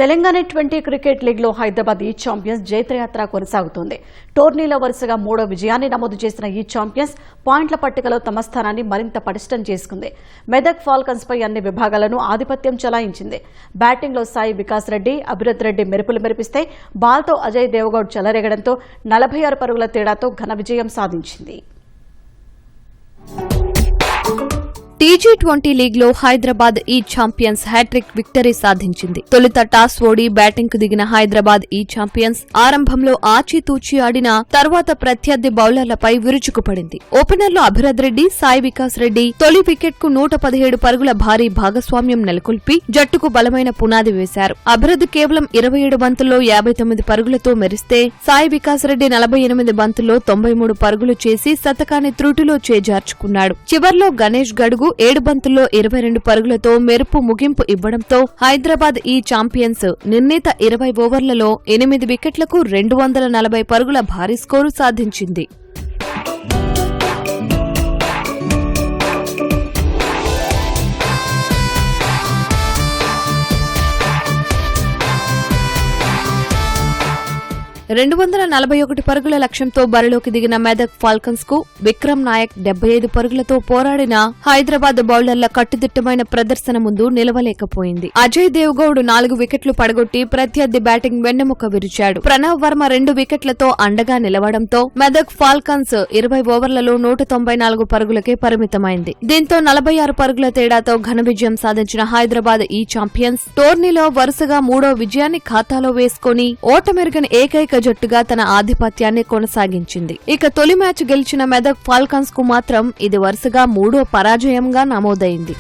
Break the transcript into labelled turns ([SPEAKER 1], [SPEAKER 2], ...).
[SPEAKER 1] Telangana 20 cricket league లో హైదరాబాద్ ఈ champions జైత్రయాత్ర కొనసాగుతోంది. టోర్నీలో వరుసగా 3వ విజయాన్ని నమోదు చేసిన ఈ ఛాంపియన్స్ పాయింట్ల పట్టికలో తమ స్థానాన్ని మరింత పటిష్టం చేసుకుంది. మెదక్ ఫాల్కన్స్ పై అన్ని విభాగాలను ఆధిపత్యం చెలాయించింది. బ్యాటింగ్ లో సాయి వికాస్ రెడ్డి, అభిరత్ రెడ్డి మెరుపులు మెరిపిస్తే బాల్తో అజయ్ దేవగౌడ్ చెలరేగడంతో 46 పరుగుల తేడాతో ఘన విజయం సాధించింది.
[SPEAKER 2] టీ20 లీగ్ లో హైదరాబాద్ ఈ ఛాంపియన్స్ హ్యాట్రిక్ విక్టరీ సాధించింది. తొలుత టాస్ ఓడి బ్యాటింగ్ కు దిగిన హైదరాబాద్ ఈ ఛాంపియన్స్ ఆరంభంలో ఆచితూచి ఆడిన తర్వాత ప్రత్యర్థి బౌలర్లపై విరుచుకుపడింది. ఓపెనర్లు అభిరత్ రెడ్డి, సాయి వికాస్ రెడ్డి తొలి వికెట్ కు 117 పరుగుల భారీ భాగస్వామ్యం నెలకొల్పి జట్టుకు బలమైన పునాది వేశారు. అభిరత్ కేవలం 27 బంతుల్లో 59 పరుగులతో మెరిస్తే సాయి వికాస్ రెడ్డి 48 బంతుల్లో 93 పరుగులు చేసి శతకాన్ని త్రుటిలో చేజార్చుకున్నాడు. చివర్లో గణేష్ గడుగు 7 బంతుల్లో 22 పరుగులతో మెరుపు ముగింపు ఇవ్వడంతో హైదరాబాద్ ఈ ఛాంపియన్స్ నిర్ణీత 20 ఓవర్లలో 8 వికెట్లకు 240 పరుగుల భారీ స్కోరు సాధించింది. $241 పరుగుల లక్ష్యంతో బరిలోకి దిగిన మెదక్ ఫాల్కన్స్ కు విక్రమ్ నాయక్ 75 పరుగులతో పోరాడిన హైదరాబాద్ బౌలర్ల కట్టుదిట్టమైన ప్రదర్శన ముందు నిలవలేకపోయింది. అజయ్ దేవగౌడ్ 4 వికెట్లు పడగొట్టి ప్రత్యర్థి బ్యాటింగ్ వెన్నెముక విరిచాడు. ప్రణవ్ వర్మ 2 వికెట్లతో అండగా నిలవడంతో మెదక్ ఫాల్కన్స్ 20 ఓవర్లలో 194 పరుగులకే పరిమితమైంది. దీంతో 46 పరుగుల తేడాతో ఘన విజయం సాధించిన హైదరాబాద్ ఈ ఛాంపియన్స్ టోర్నీలో వరుసగా 3వ విజయాన్ని ఖాతాలో వేసుకుని ఓటమెరుగని ఏకైక జట్టుగా తన ఆధిపత్యాన్ని కొనసాగించింది. ఇక తొలి మ్యాచ్ గెలిచిన మెదక్ ఫాల్కన్స్ కు మాత్రం ఇది వరుసగా 3వ పరాజయంగా నమోదైంది.